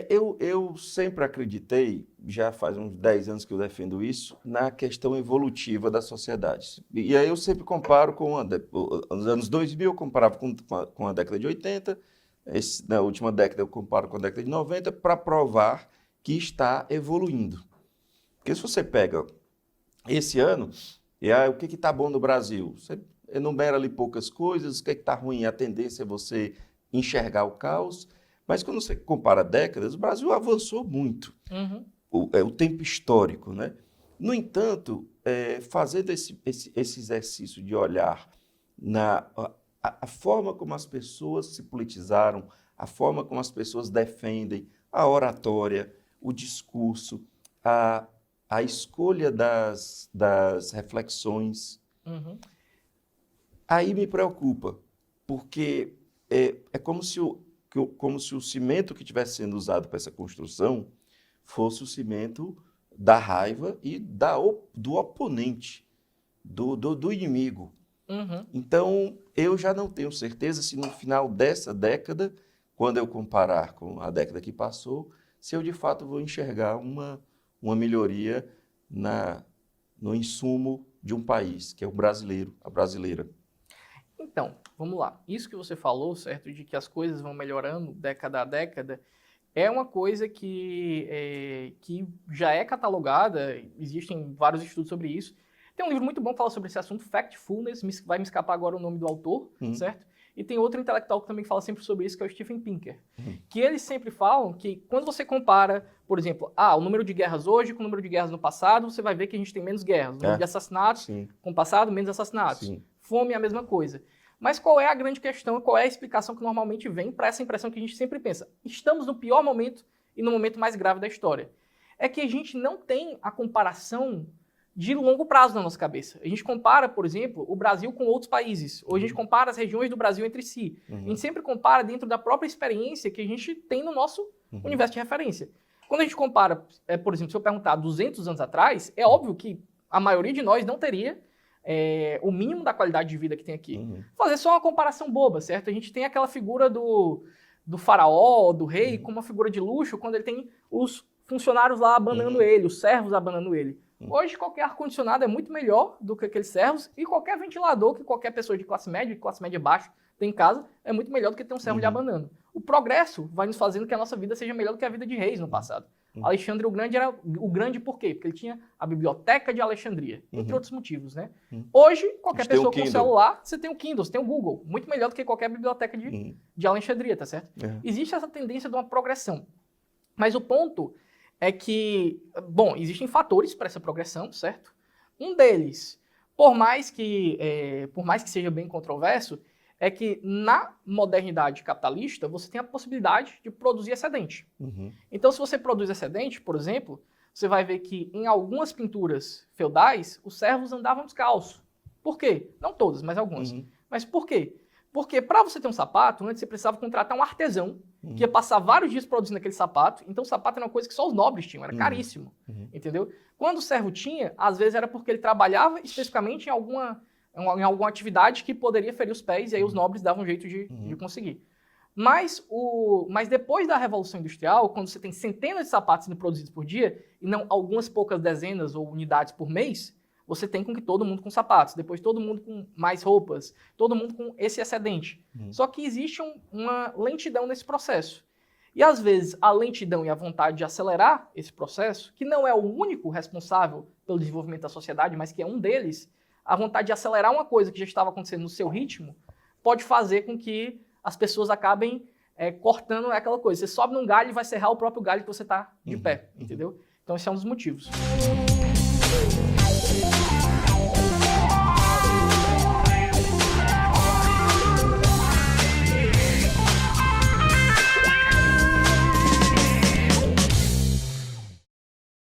Eu sempre acreditei, já faz uns 10 anos que eu defendo isso, na questão evolutiva da sociedade. E aí eu sempre comparo os anos 2000, eu comparava com a década de 80, na última década eu comparo com a década de 90, para provar que está evoluindo. Porque se você pega esse ano, o que está bom no Brasil? Você enumera ali poucas coisas, o que está ruim? A tendência é você enxergar o caos. Mas quando você compara décadas, o Brasil avançou muito, o tempo histórico, né? No entanto, fazendo esse exercício de olhar a forma como as pessoas se politizaram, a forma como as pessoas defendem a oratória, o discurso, a escolha das reflexões, aí me preocupa, porque é como se o cimento que estivesse sendo usado para essa construção fosse o cimento da raiva e do oponente, do inimigo. Então, eu já não tenho certeza se no final dessa década, quando eu comparar com a década que passou, se eu de fato vou enxergar uma melhoria no insumo de um país, que é o brasileiro, a brasileira. Então, vamos lá. Isso que você falou, certo, de que as coisas vão melhorando década a década, é uma coisa que já é catalogada, existem vários estudos sobre isso. Tem um livro muito bom que fala sobre esse assunto, Factfulness, vai me escapar agora o nome do autor, certo? E tem outro intelectual que também fala sempre sobre isso, que é o Steven Pinker. Que eles sempre falam que quando você compara, por exemplo, o número de guerras hoje com o número de guerras no passado, você vai ver que a gente tem menos guerras. O número de assassinatos com o passado, menos assassinatos. Sim. Fome é a mesma coisa. Mas qual é a grande questão, qual é a explicação que normalmente vem para essa impressão que a gente sempre pensa? Estamos no pior momento e no momento mais grave da história. É que a gente não tem a comparação de longo prazo na nossa cabeça. A gente compara, por exemplo, o Brasil com outros países. Ou a gente compara as regiões do Brasil entre si. A gente sempre compara dentro da própria experiência que a gente tem no nosso universo de referência. Quando a gente compara, por exemplo, se eu perguntar 200 anos atrás, é óbvio que a maioria de nós não teria o mínimo da qualidade de vida que tem aqui. Fazer só uma comparação boba, certo? A gente tem aquela figura do faraó, do rei, como uma figura de luxo, quando ele tem os funcionários lá abanando ele, os servos abanando ele. Hoje, qualquer ar-condicionado é muito melhor do que aqueles servos e qualquer ventilador que qualquer pessoa de classe média baixa tem em casa é muito melhor do que ter um servo lhe abanando. O progresso vai nos fazendo que a nossa vida seja melhor do que a vida de reis no passado. Alexandre o Grande era o grande por quê? Porque ele tinha a biblioteca de Alexandria, entre outros motivos, né? Hoje, qualquer pessoa com celular, você tem o Kindle, você tem o Google, muito melhor do que qualquer biblioteca de Alexandria, tá certo? Existe essa tendência de uma progressão. Mas o ponto é que, bom, existem fatores para essa progressão, certo? Um deles, por mais que seja bem controverso, é que na modernidade capitalista você tem a possibilidade de produzir excedente. Então, se você produz excedente, por exemplo, você vai ver que em algumas pinturas feudais os servos andavam descalços. Por quê? Não todas, mas algumas. Mas por quê? Porque para você ter um sapato, antes você precisava contratar um artesão que ia passar vários dias produzindo aquele sapato. Então o sapato era uma coisa que só os nobres tinham, era caríssimo. Entendeu? Quando o servo tinha, às vezes era porque ele trabalhava especificamente em alguma atividade que poderia ferir os pés, e aí os nobres davam um jeito de conseguir. Mas depois da Revolução Industrial, quando você tem centenas de sapatos sendo produzidos por dia, e não algumas poucas dezenas ou unidades por mês, você tem com que todo mundo com sapatos, depois todo mundo com mais roupas, todo mundo com esse excedente. Só que existe uma lentidão nesse processo. E às vezes a lentidão e a vontade de acelerar esse processo, que não é o único responsável pelo desenvolvimento da sociedade, mas que é um deles, a vontade de acelerar uma coisa que já estava acontecendo no seu ritmo, pode fazer com que as pessoas acabem cortando aquela coisa. Você sobe num galho e vai serrar o próprio galho que você está de pé, entendeu? Então esse é um dos motivos.